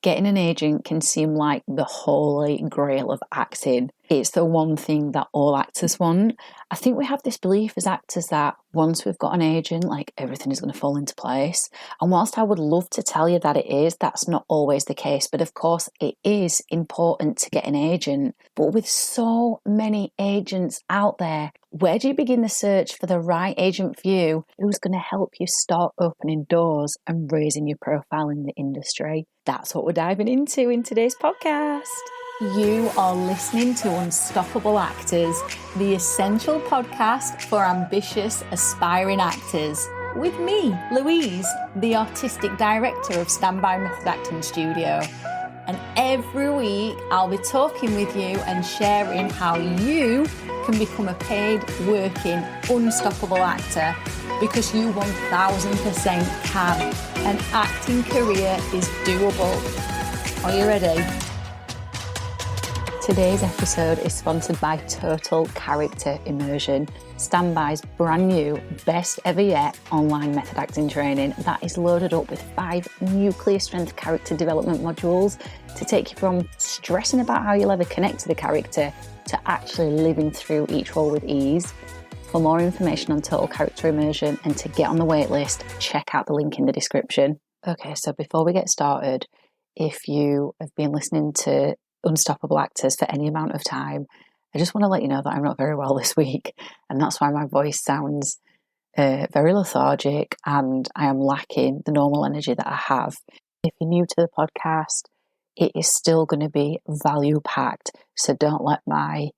Getting an agent can seem like the holy grail of acting. It's the one thing that all actors want. I think we have this belief as actors that once we've got an agent, like everything is going to fall into place. And whilst I would love to tell you that it is, that's not always the case. But of course, it is important to get an agent. But with so many agents out there, where do you begin the search for the right agent for you who's going to help you start opening doors and raising your profile in the industry? That's what we're diving into in today's podcast. You are listening to Unstoppable Actors, the essential podcast for ambitious, aspiring actors. With me, Louise, the artistic director of Standby Method Acting Studio. And every week I'll be talking with you and sharing how you can become a paid, working, unstoppable actor, because you 1000% can. An acting career is doable. Are you ready? Today's episode is sponsored by Total Character Immersion, Standby's brand new, best ever yet online method acting training that is loaded up with 5 nuclear strength character development modules to take you from stressing about how you'll ever connect to the character to actually living through each role with ease. For more information on Total Character Immersion and to get on the waitlist, check out the link in the description. Okay, so before we get started, if you have been listening to Unstoppable Actors for any amount of time, I just want to let you know that I'm not very well this week, and that's why my voice sounds very lethargic and I am lacking the normal energy that I have. If you're new to the podcast, it is still going to be value packed, so don't let my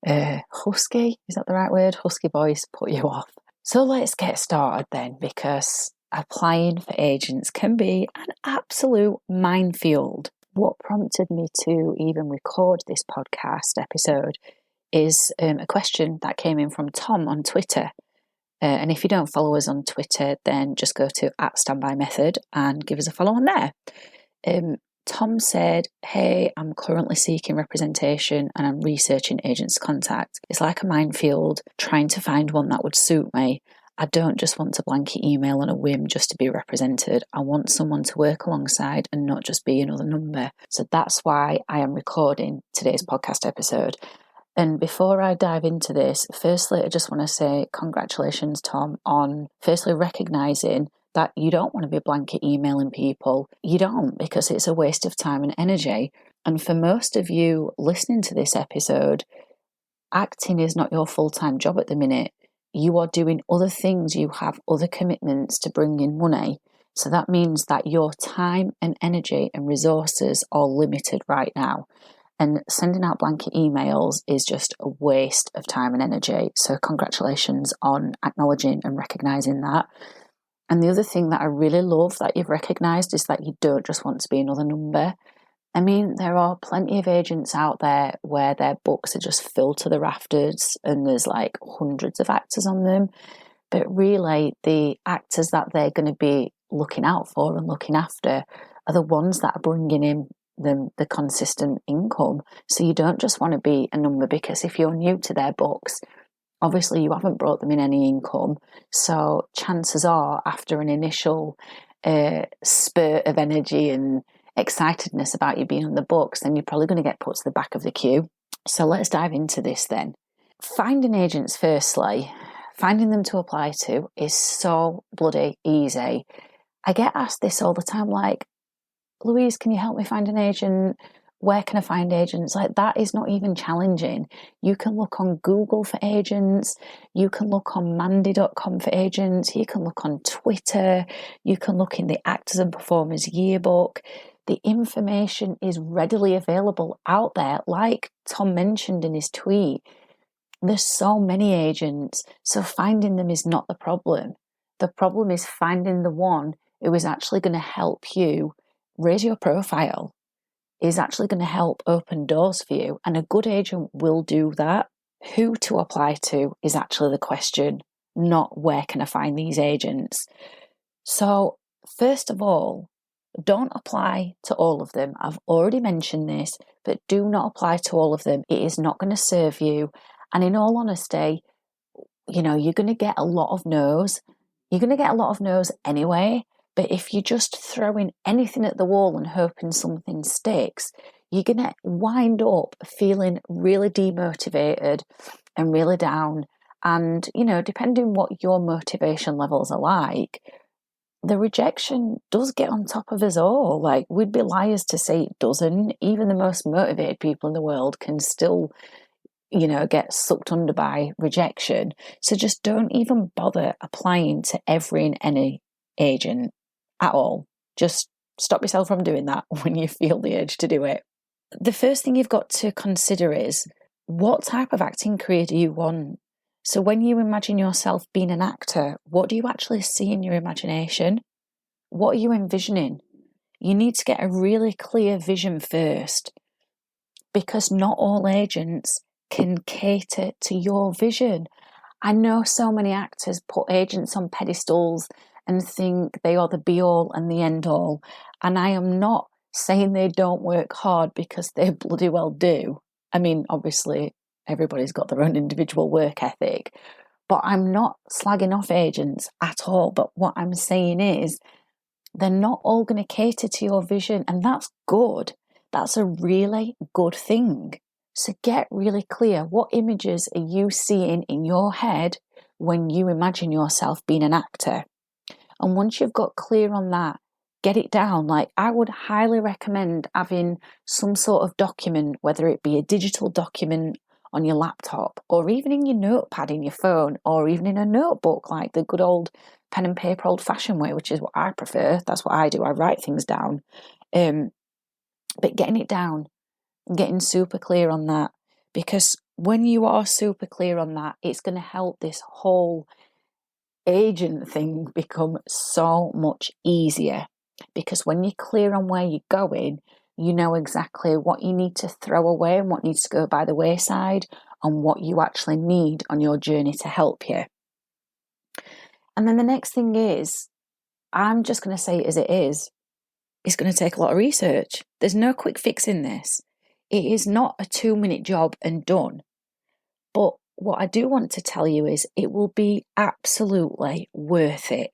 husky, is that the right word? Husky voice put you off. So let's get started then, because applying for agents can be an absolute minefield. What prompted me to even record this podcast episode is a question that came in from Tom on Twitter. And if you don't follow us on Twitter, then just go to @StandbyMethod and give us a follow on there. Tom said, "Hey, I'm currently seeking representation and I'm researching agents to contact. It's like a minefield trying to find one that would suit me. I don't just want to blanket email on a whim just to be represented. I want someone to work alongside and not just be another number." So that's why I am recording today's podcast episode. And before I dive into this, firstly, I just want to say congratulations, Tom, on firstly recognising that you don't want to be blanket emailing people. You don't, because it's a waste of time and energy. And for most of you listening to this episode, acting is not your full-time job at the minute. You are doing other things, you have other commitments to bring in money. So that means that your time and energy and resources are limited right now. And sending out blanket emails is just a waste of time and energy. So congratulations on acknowledging and recognising that. And the other thing that I really love that you've recognised is that you don't just want to be another number. I mean, there are plenty of agents out there where their books are just filled to the rafters and there's like hundreds of actors on them. But really, the actors that they're going to be looking out for and looking after are the ones that are bringing in the consistent income. So you don't just want to be a number, because if you're new to their books, obviously you haven't brought them in any income. So chances are, after an initial spurt of energy and excitedness about you being on the books, then you're probably going to get put to the back of the queue. So let's dive into this then. Finding agents, firstly, finding them to apply to is so bloody easy. I get asked this all the time, like, "Louise, can you help me find an agent? Where can I find agents?" Like, that is not even challenging. You can look on Google for agents. You can look on Mandy.com for agents. You can look on Twitter. You can look in the Actors and Performers Yearbook. The information is readily available out there. Like Tom mentioned in his tweet, there's so many agents, so finding them is not the problem. The problem is finding the one who is actually going to help you raise your profile, is actually going to help open doors for you. And a good agent will do that. Who to apply to is actually the question, not where can I find these agents. So first of all, don't apply to all of them. I've already mentioned this, but do not apply to all of them. It is not going to serve you. And in all honesty, you're going to get a lot of no's. You're going to get a lot of no's anyway, But if you're just throwing anything at the wall and hoping something sticks, you're going to wind up feeling really demotivated and really down. And, depending what your motivation levels are like, the rejection does get on top of us all. Like, we'd be liars to say it doesn't. Even the most motivated people in the world can still, get sucked under by rejection. So just don't even bother applying to every and any agent at all. Just stop yourself from doing that when you feel the urge to do it. The first thing you've got to consider is, what type of acting career do you want? So when you imagine yourself being an actor, what do you actually see in your imagination? What are you envisioning? You need to get a really clear vision first, because not all agents can cater to your vision. I know so many actors put agents on pedestals and think they are the be-all and the end-all. And I am not saying they don't work hard, because they bloody well do. I mean, obviously, everybody's got their own individual work ethic. But I'm not slagging off agents at all. But what I'm saying is, they're not all going to cater to your vision. And that's good. That's a really good thing. So get really clear. What images are you seeing in your head when you imagine yourself being an actor? And once you've got clear on that, get it down. Like, I would highly recommend having some sort of document, whether it be a digital document on your laptop, or even in your notepad in your phone, or even in a notebook, like the good old pen and paper old-fashioned way, which is what I prefer. That's what I do. I write things down. But getting it down, getting super clear on that, because when you are super clear on that, it's going to help this whole agent thing become so much easier. Because when you're clear on where you're going, you know exactly what you need to throw away and what needs to go by the wayside, and what you actually need on your journey to help you. And then the next thing is, I'm just going to say it as it is, it's going to take a lot of research. There's no quick fix in this. It is not a 2-minute job and done. But what I do want to tell you is, it will be absolutely worth it.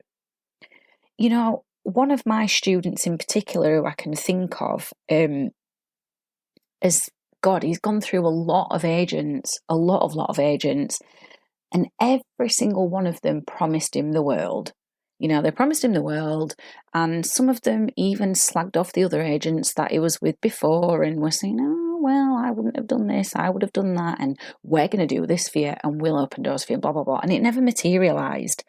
One of my students in particular, who I can think of, he's gone through a lot of agents, and every single one of them promised him the world. They promised him the world, and some of them even slagged off the other agents that he was with before and were saying, oh, well, I wouldn't have done this, I would have done that, and we're going to do this for you, and we'll open doors for you, blah, blah, blah. And it never materialised,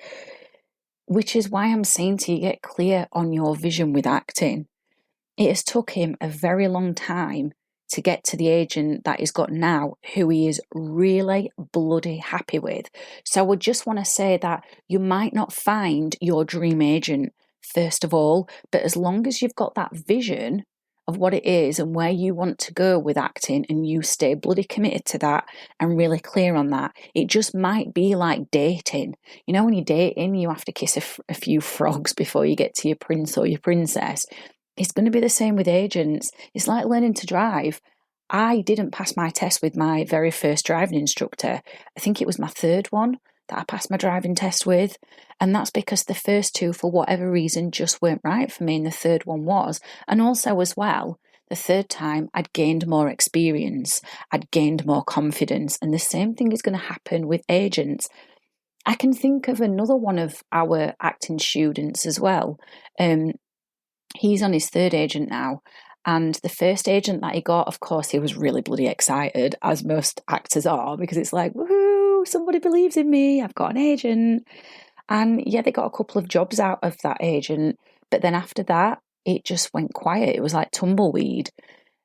which is why I'm saying to you, get clear on your vision with acting. It has took him a very long time to get to the agent that he's got now, who he is really bloody happy with. So I would just want to say that you might not find your dream agent, first of all, but as long as you've got that vision of what it is and where you want to go with acting, and you stay bloody committed to that and really clear on that, it just might be like dating. When you're dating, you have to kiss a few frogs before you get to your prince or your princess. It's going to be the same with agents. It's like learning to drive. I didn't pass my test with my very first driving instructor. I think it was my third one that I passed my driving test with. And that's because the first two, for whatever reason, just weren't right for me, and the third one was. And also as well, the third time I'd gained more experience. I'd gained more confidence. And the same thing is going to happen with agents. I can think of another one of our acting students as well. He's on his third agent now. And the first agent that he got, of course, he was really bloody excited, as most actors are, because it's like, woohoo, somebody believes in me, I've got an agent. And yeah, they got a couple of jobs out of that agent. But then after that, it just went quiet. It was like tumbleweed.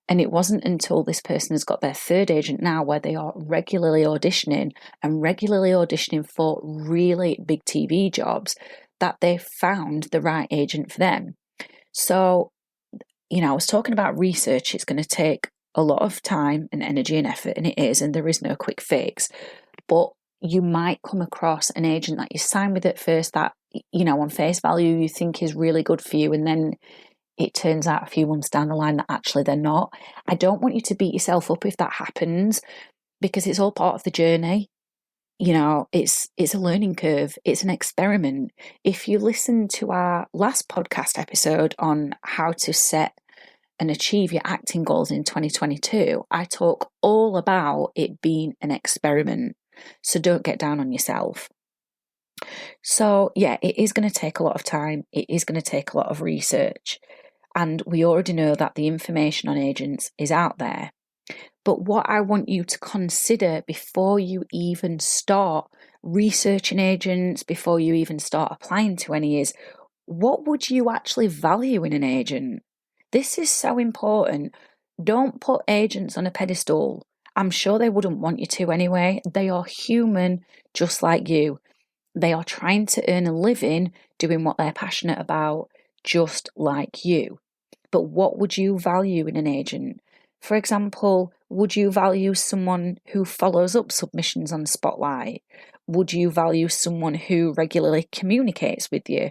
And it wasn't until this person has got their third agent now, where they are regularly auditioning for really big TV jobs, that they found the right agent for them. So, I was talking about research. It's going to take a lot of time and energy and effort, and it is, and there is no quick fix. But you might come across an agent that you sign with at first that, on face value, you think is really good for you, and then it turns out a few months down the line that actually they're not. I don't want you to beat yourself up if that happens, because it's all part of the journey. it's a learning curve. It's an experiment. If you listen to our last podcast episode on how to set and achieve your acting goals in 2022, I talk all about it being an experiment. So don't get down on yourself. So yeah, it is going to take a lot of time. It is going to take a lot of research. And we already know that the information on agents is out there. But what I want you to consider before you even start researching agents, before you even start applying to any, is what would you actually value in an agent? This is so important. Don't put agents on a pedestal. I'm sure they wouldn't want you to anyway. They are human, just like you. They are trying to earn a living doing what they're passionate about, just like you. But what would you value in an agent? For example, would you value someone who follows up submissions on Spotlight? Would you value someone who regularly communicates with you?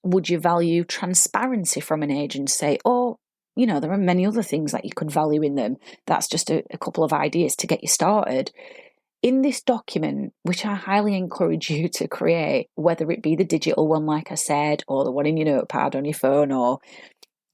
Would you value transparency from an agency? Or, there are many other things that you could value in them. That's just a couple of ideas to get you started. In this document, which I highly encourage you to create, whether it be the digital one, like I said, or the one in your notepad on your phone or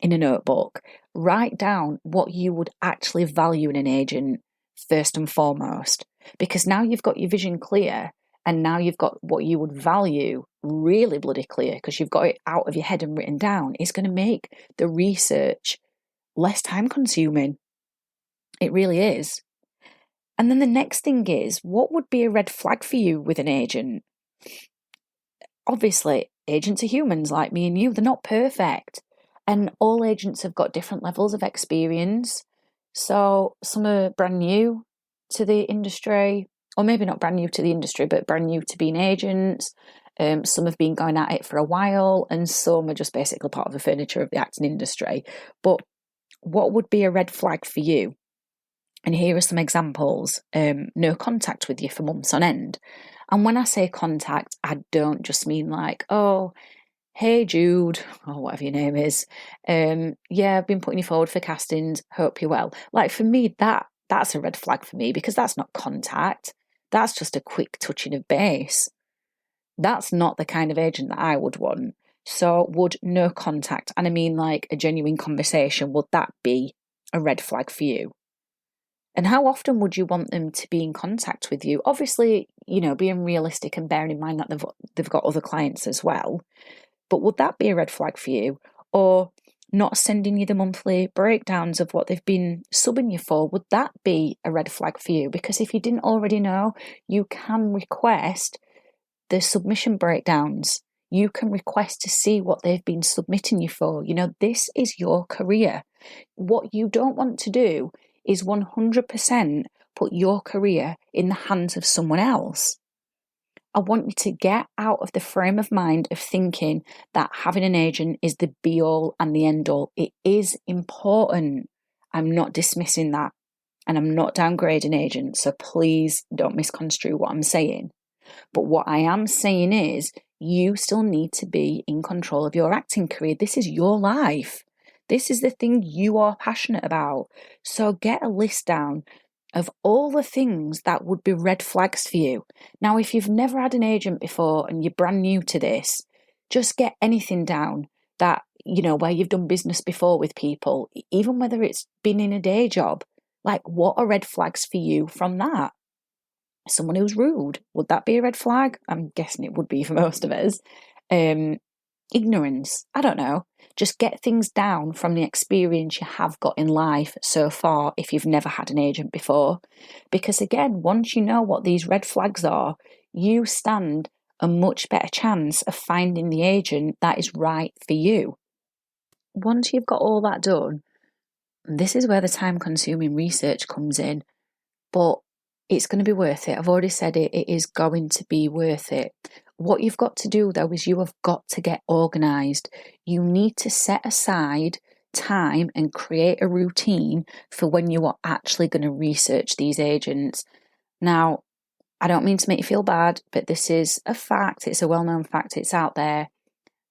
in a notebook, write down what you would actually value in an agent first and foremost. Because now you've got your vision clear, and now you've got what you would value really bloody clear, because you've got it out of your head and written down. It's going to make the research less time consuming. It really is. And then the next thing is, what would be a red flag for you with an agent? Obviously, agents are humans like me and you. They're not perfect. And all agents have got different levels of experience. So some are brand new to the industry, or maybe not brand new to the industry, but brand new to being agents. Some have been going at it for a while, and some are just basically part of the furniture of the acting industry. But what would be a red flag for you? And here are some examples. No contact with you for months on end. And when I say contact, I don't just mean like, oh, hey Jude, or whatever your name is. Yeah, I've been putting you forward for castings. Hope you're well. Like for me, that's a red flag for me, because that's not contact. That's just a quick touching of base. That's not the kind of agent that I would want. So would no contact, and I mean like a genuine conversation, would that be a red flag for you? And how often would you want them to be in contact with you? Obviously, being realistic and bearing in mind that they've got other clients as well. But would that be a red flag for you? Or not sending you the monthly breakdowns of what they've been subbing you for, would that be a red flag for you? Because if you didn't already know, you can request the submission breakdowns. You can request to see what they've been submitting you for. This is your career. What you don't want to do is 100% put your career in the hands of someone else. I want you to get out of the frame of mind of thinking that having an agent is the be all and the end all. It is important. I'm not dismissing that, and I'm not downgrading agents, so please don't misconstrue what I'm saying. But what I am saying is, you still need to be in control of your acting career. This is your life. This is the thing you are passionate about. So get a list down of all the things that would be red flags for you. Now, if you've never had an agent before and you're brand new to this, just get anything down that, where you've done business before with people, even whether it's been in a day job. Like, what are red flags for you from that? Someone who's rude, would that be a red flag? I'm guessing it would be for most of us. Ignorance, I don't know. Just get things down from the experience you have got in life so far if you've never had an agent before. Because again, once you know what these red flags are, you stand a much better chance of finding the agent that is right for you. Once you've got all that done, this is where the time-consuming research comes in. But it's going to be worth it. I've already said it. It is going to be worth it. What you've got to do, though, is you have got to get organised. You need to set aside time and create a routine for when you are actually going to research these agents. Now, I don't mean to make you feel bad, but this is a fact. It's a well-known fact. It's out there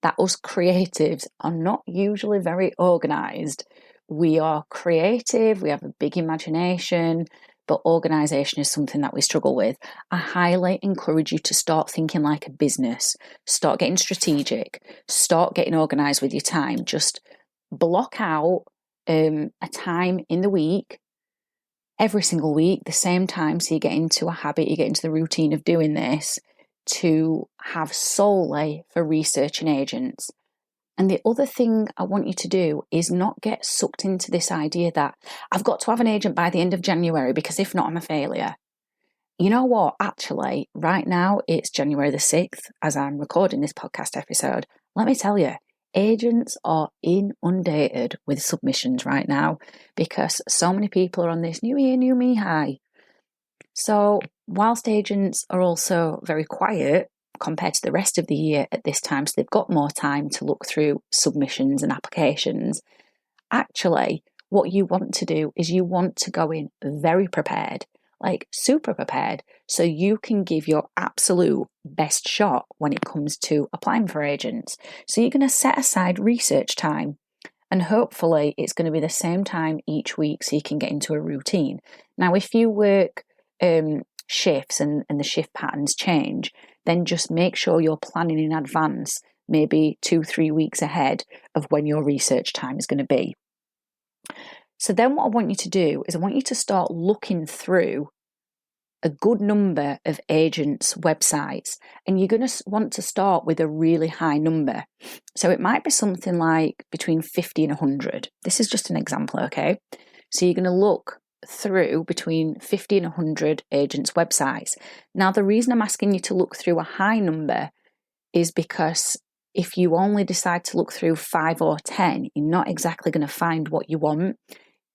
that us creatives are not usually very organised. We are creative. We have a big imagination. but organisation is something that we struggle with. I highly encourage you to start thinking like a business, start getting strategic, start getting organised with your time. Just block out a time in the week, every single week, the same time, so you get into a habit, you get into the routine of doing this, to have solely for researching agents. And the other thing I want you to do is not get sucked into this idea that I've got to have an agent by the end of January because if not, I'm a failure. You know what? Actually, right now it's January the 6th as I'm recording this podcast episode. Let me tell you, agents are inundated with submissions right now because so many people are on this new year, new me high. So whilst agents are also very quiet compared to the rest of the year at this time, so they've got more time to look through submissions and applications, actually what you want to do is you want to go in very prepared, like super prepared, so you can give your absolute best shot when it comes to applying for agents. So you're going to set aside research time, and hopefully it's going to be the same time each week so you can get into a routine. Now, if you work shifts and the shift patterns change, then just make sure you're planning in advance, maybe 2-3 weeks ahead of when your research time is going to be. So then what I want you to do is I want you to start looking through a good number of agents' websites, and you're going to want to start with a really high number. So it might be something like between 50 and 100. This is just an example, okay? So you're going to look through between 50 and 100 agents' websites. Now, the reason I'm asking you to look through a high number is because if you only decide to look through 5 or 10, you're not exactly going to find what you want.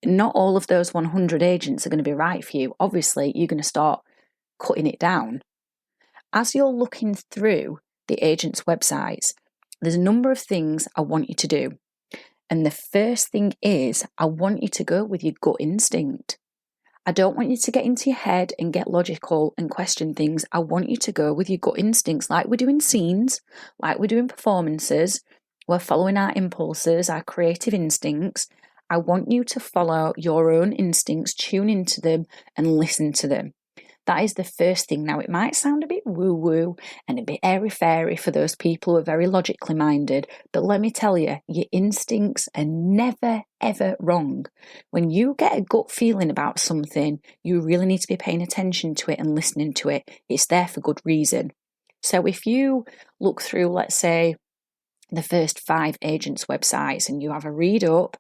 Not all of those 100 agents are going to be right for you. Obviously, you're going to start cutting it down. As you're looking through the agents' websites, there's a number of things I want you to do. And the first thing is, I want you to go with your gut instinct. I don't want you to get into your head and get logical and question things. I want you to go with your gut instincts, like we're doing scenes, like we're doing performances. We're following our impulses, our creative instincts. I want you to follow your own instincts, tune into them and listen to them. That is the first thing. Now, it might sound a bit woo-woo and a bit airy-fairy for those people who are very logically minded, but let me tell you, your instincts are never, ever wrong. When you get a gut feeling about something, you really need to be paying attention to it and listening to it. It's there for good reason. So if you look through, let's say, the first 5 agents' websites and you have a read up,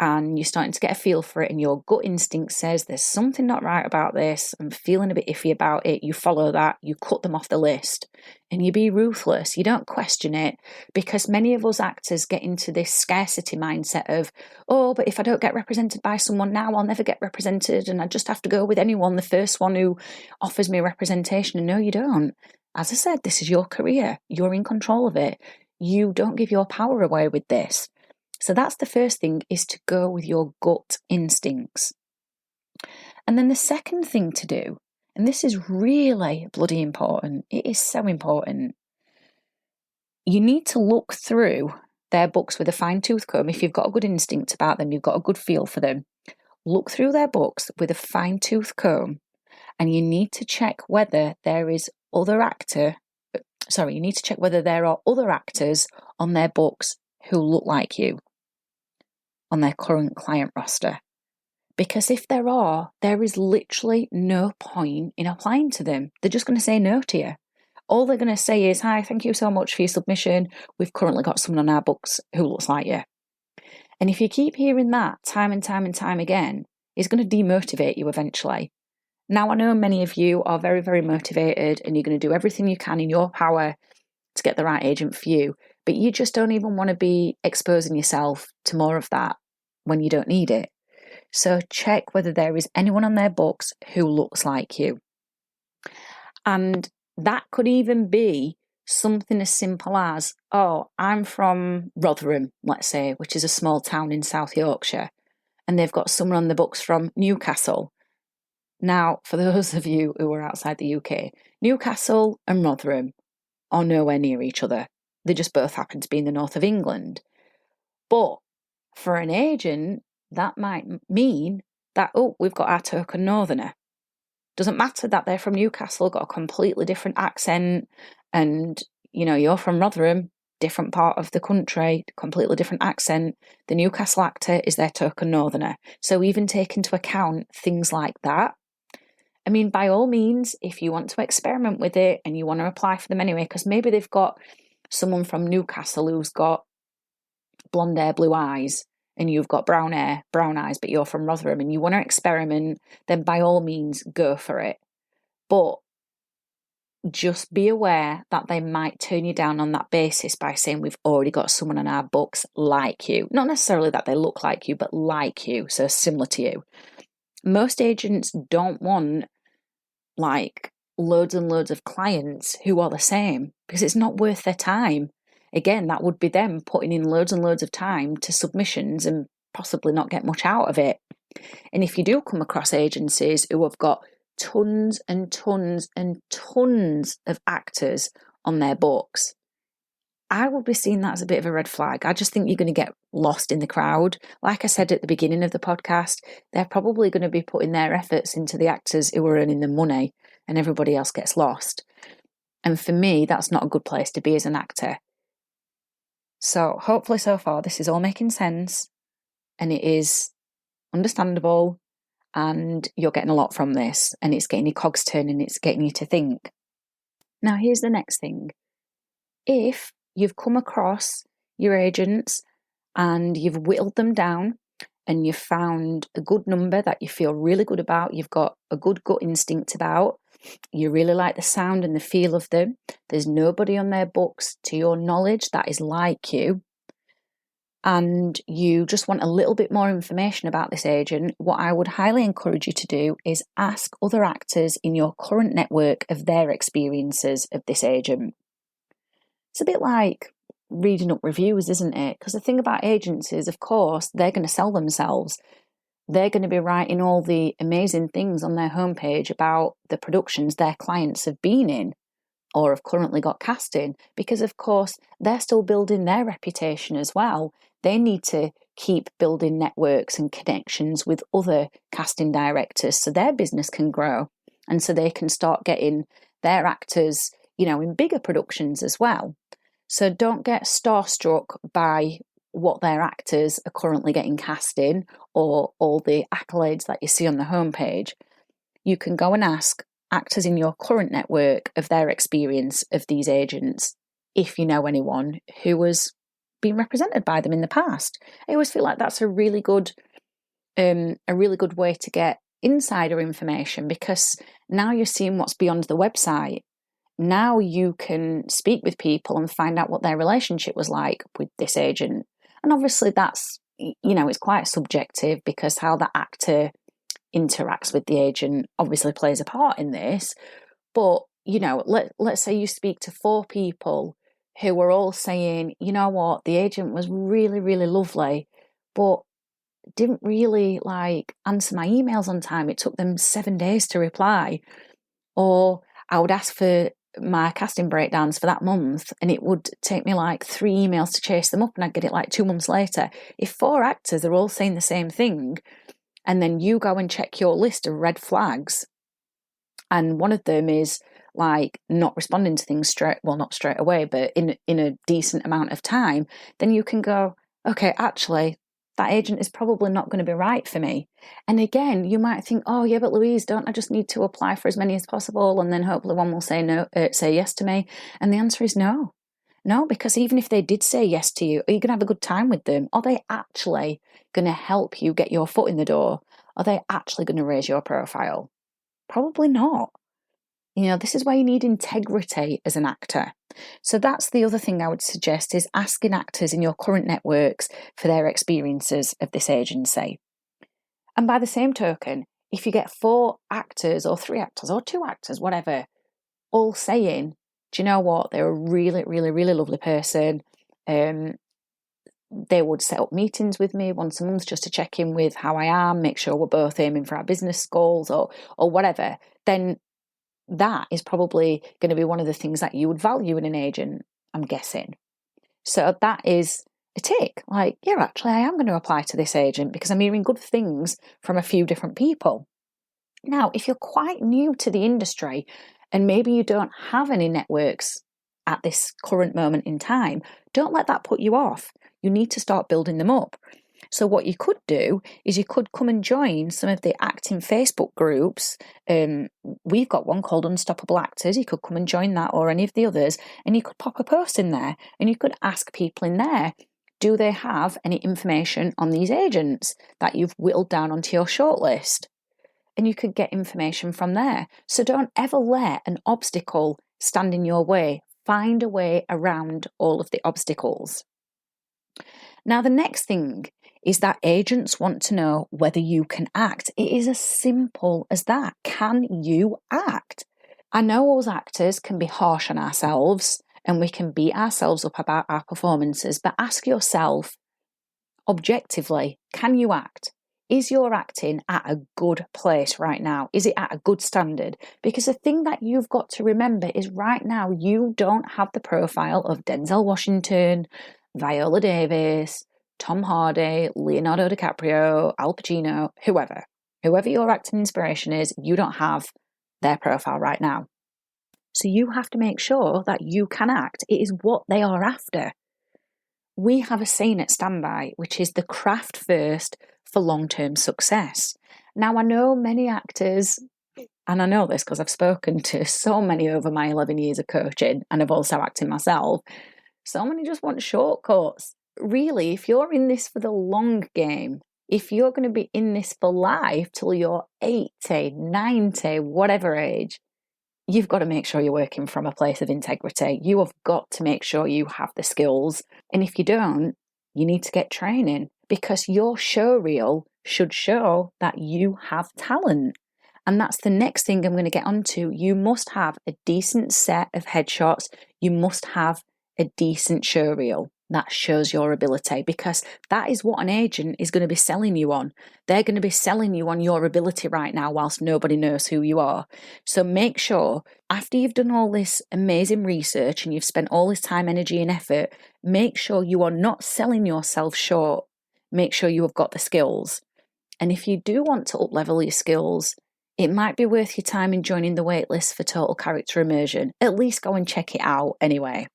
and you're starting to get a feel for it and your gut instinct says there's something not right about this, I'm feeling a bit iffy about it, you follow that, you cut them off the list, and you be ruthless. You don't question it, because many of us actors get into this scarcity mindset of, oh, but if I don't get represented by someone now, I'll never get represented and I just have to go with anyone, the first one who offers me representation. And no, you don't. As I said, this is your career. You're in control of it. You don't give your power away with this. So that's the first thing, is to go with your gut instincts. And then the second thing to do, and this is really bloody important, it is so important, you need to look through their books with a fine-tooth comb. If you've got a good instinct about them, you've got a good feel for them, look through their books with a fine-tooth comb, and you need to check whether there are other actors on their books who look like you on their current client roster. Because if there are, there is literally no point in applying to them. They're just going to say no to you. All they're going to say is, hi, thank you so much for your submission. We've currently got someone on our books who looks like you. And if you keep hearing that time and time and time again, it's going to demotivate you eventually. Now, I know many of you are very, very motivated and you're going to do everything you can in your power to get the right agent for you, but you just don't even want to be exposing yourself to more of that when you don't need it. So check whether there is anyone on their books who looks like you. And that could even be something as simple as, oh, I'm from Rotherham, let's say, which is a small town in South Yorkshire, and they've got someone on the books from Newcastle. Now, for those of you who are outside the UK, Newcastle and Rotherham are nowhere near each other. They just both happen to be in the north of England. But for an agent, that might mean that, oh, we've got our token northerner. Doesn't matter that they're from Newcastle, got a completely different accent, and, you're from Rotherham, different part of the country, completely different accent. The Newcastle actor is their token northerner. So even take into account things like that. I mean, by all means, if you want to experiment with it and you want to apply for them anyway, because maybe they've got someone from Newcastle who's got blonde hair, blue eyes, and you've got brown hair, brown eyes, but you're from Rotherham and you want to experiment, then by all means, go for it. But just be aware that they might turn you down on that basis by saying we've already got someone on our books like you. Not necessarily that they look like you, but like you, so similar to you. Most agents don't want like loads and loads of clients who are the same because it's not worth their time. Again, that would be them putting in loads and loads of time to submissions and possibly not get much out of it. And if you do come across agencies who have got tons and tons and tons of actors on their books, I would be seeing that as a bit of a red flag. I just think you're going to get lost in the crowd. Like I said at the beginning of the podcast, they're probably going to be putting their efforts into the actors who are earning the money and everybody else gets lost. And for me, that's not a good place to be as an actor. So hopefully so far this is all making sense and it is understandable and you're getting a lot from this and it's getting your cogs turning, it's getting you to think. Now here's the next thing. If you've come across your agents and you've whittled them down and you've found a good number that you feel really good about, you've got a good gut instinct about, you really like the sound and the feel of them, there's nobody on their books to your knowledge that is like you, and you just want a little bit more information about this agent, what I would highly encourage you to do is ask other actors in your current network of their experiences of this agent. It's a bit like reading up reviews, isn't it? Because the thing about agents is, of course, they're going to sell themselves. They're going to be writing all the amazing things on their homepage about the productions their clients have been in or have currently got cast in, because, of course, they're still building their reputation as well. They need to keep building networks and connections with other casting directors so their business can grow and so they can start getting their actors, in bigger productions as well. So don't get starstruck by what their actors are currently getting cast in or all the accolades that you see on the homepage. You can go and ask actors in your current network of their experience of these agents, if you know anyone who has been represented by them in the past. I always feel like that's a really good way to get insider information, because now you're seeing what's beyond the website. Now you can speak with people and find out what their relationship was like with this agent. And obviously that's, it's quite subjective because how the actor interacts with the agent obviously plays a part in this. But, let's say you speak to 4 people who were all saying, you know what, the agent was really, really lovely, but didn't really answer my emails on time. It took them 7 days to reply. Or I would ask for my casting breakdowns for that month and it would take me 3 emails to chase them up and I'd get it 2 months later. If 4 actors are all saying the same thing and then you go and check your list of red flags and one of them is not responding to things not straight away, but in a decent amount of time, then you can go, okay, actually, that agent is probably not going to be right for me. And again, you might think, oh yeah, but Louise, don't I just need to apply for as many as possible and then hopefully one will say yes to me? And the answer is no. No, because even if they did say yes to you, are you going to have a good time with them? Are they actually going to help you get your foot in the door? Are they actually going to raise your profile? Probably not. This is why you need integrity as an actor. So that's the other thing I would suggest, is asking actors in your current networks for their experiences of this agency. And by the same token, if you get 4 actors or 3 actors or 2 actors, whatever, all saying, do you know what, they're a really, really, really lovely person. They would set up meetings with me once a month just to check in with how I am, make sure we're both aiming for our business goals or whatever, then that is probably going to be one of the things that you would value in an agent, I'm guessing. So that is a tick. Yeah, actually, I am going to apply to this agent because I'm hearing good things from a few different people. Now, if you're quite new to the industry and maybe you don't have any networks at this current moment in time, don't let that put you off. You need to start building them up. So what you could do is you could come and join some of the acting Facebook groups. We've got one called Unstoppable Actors. You could come and join that, or any of the others, and you could pop a post in there and you could ask people in there, do they have any information on these agents that you've whittled down onto your shortlist? And you could get information from there. So don't ever let an obstacle stand in your way. Find a way around all of the obstacles. Now, the next thing is that agents want to know whether you can act. It is as simple as that. Can you act? I know us actors can be harsh on ourselves and we can beat ourselves up about our performances, but ask yourself objectively, can you act? Is your acting at a good place right now? Is it at a good standard? Because the thing that you've got to remember is right now you don't have the profile of Denzel Washington, Viola Davis, Tom Hardy, Leonardo DiCaprio, Al Pacino, whoever your acting inspiration is, you don't have their profile right now. So you have to make sure that you can act. It is what they are after. We have a saying at Standby, which is the craft first for long-term success. Now, I know many actors, and I know this because I've spoken to so many over my 11 years of coaching, and I've also acted myself, so many just want shortcuts. Really, if you're in this for the long game, if you're going to be in this for life till you're 80, 90, whatever age, you've got to make sure you're working from a place of integrity. You have got to make sure you have the skills. And if you don't, you need to get training, because your show reel should show that you have talent. And that's the next thing I'm going to get onto. You must have a decent set of headshots. You must have a decent show reel that shows your ability, because that is what an agent is going to be selling you on. They're going to be selling you on your ability right now whilst nobody knows who you are. So make sure, after you've done all this amazing research and you've spent all this time, energy and effort, make sure you are not selling yourself short. Make sure you have got the skills. And if you do want to up-level your skills, it might be worth your time in joining the waitlist for Total Character Immersion. At least go and check it out anyway.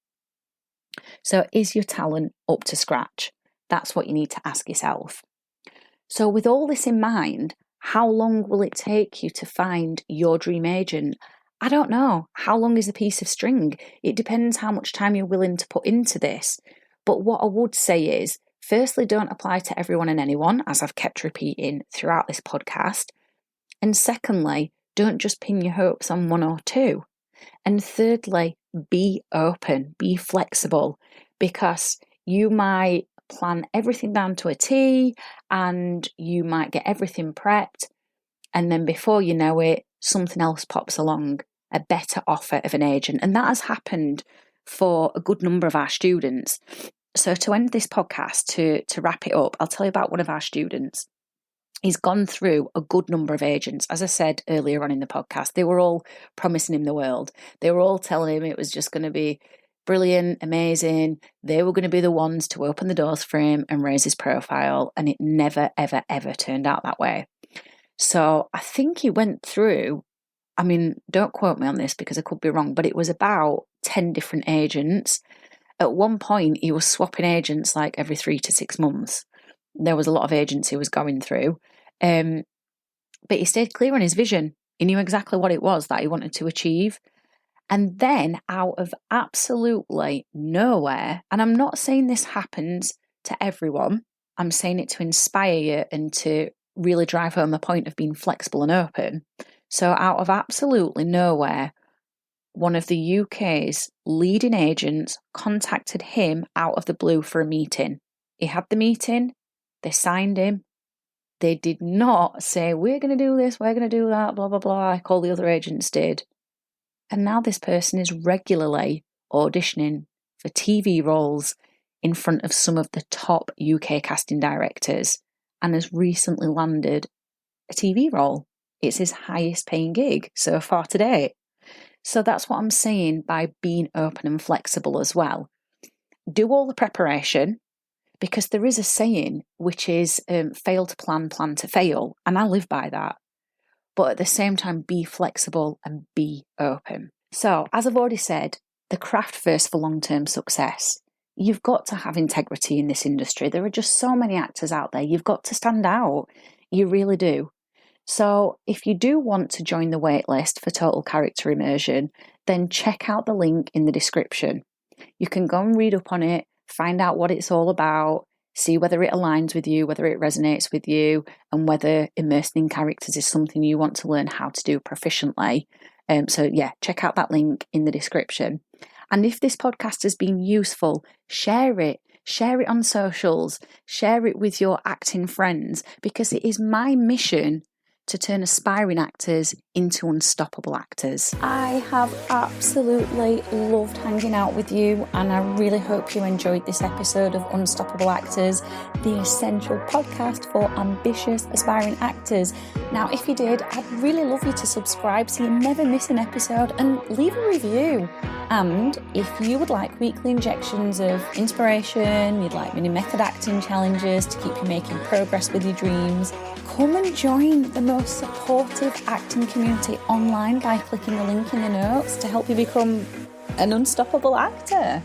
So is your talent up to scratch? That's what you need to ask yourself. So with all this in mind, how long will it take you to find your dream agent? I don't know. How long is a piece of string? It depends how much time you're willing to put into this. But what I would say is, firstly, don't apply to everyone and anyone, as I've kept repeating throughout this podcast. And secondly, don't just pin your hopes on one or two. And thirdly, be open, be flexible, because you might plan everything down to a T and you might get everything prepped. And then before you know it, something else pops along, a better offer of an agent. And that has happened for a good number of our students. So to end this podcast, to wrap it up, I'll tell you about one of our students. He's gone through a good number of agents. As I said earlier on in the podcast, they were all promising him the world. They were all telling him it was just going to be brilliant, amazing. They were going to be the ones to open the doors for him and raise his profile. And it never, ever, ever turned out that way. So I think he went through, I mean, don't quote me on this because I could be wrong, but it was about 10 different agents. At one point, he was swapping agents like every 3 to 6 months. There was a lot of agents he was going through. But he stayed clear on his vision. He knew exactly what it was that he wanted to achieve. And then out of absolutely nowhere, and I'm not saying this happens to everyone, I'm saying it to inspire you and to really drive home the point of being flexible and open. So out of absolutely nowhere, one of the UK's leading agents contacted him out of the blue for a meeting. He had the meeting, they signed him. They did not say, we're going to do this, we're going to do that, blah, blah, blah, like all the other agents did. And now this person is regularly auditioning for TV roles in front of some of the top UK casting directors and has recently landed a TV role. It's his highest paying gig so far to date. So that's what I'm saying by being open and flexible as well. Do all the preparation, because there is a saying which is fail to plan, plan to fail. And I live by that. but at the same time, be flexible and be open. So, as I've already said, the craft first for long-term success. You've got to have integrity in this industry. There are just so many actors out there. You've got to stand out. You really do. So if you do want to join the waitlist for Total Character Immersion, then check out the link in the description. You can go and read up on it, find out what it's all about, see whether it aligns with you, whether it resonates with you, and whether immersing in characters is something you want to learn how to do proficiently. So check out that link in the description. And if this podcast has been useful, share it. Share it on socials. Share it with your acting friends, because it is my mission to turn aspiring actors into unstoppable actors. I have absolutely loved hanging out with you, and I really hope you enjoyed this episode of Unstoppable Actors, the essential podcast for ambitious aspiring actors. Now, if you did, I'd really love you to subscribe so you never miss an episode, and leave a review. And if you would like weekly injections of inspiration, you'd like mini method acting challenges to keep you making progress with your dreams, come and join the most supportive acting community online by clicking the link in the notes to help you become an unstoppable actor.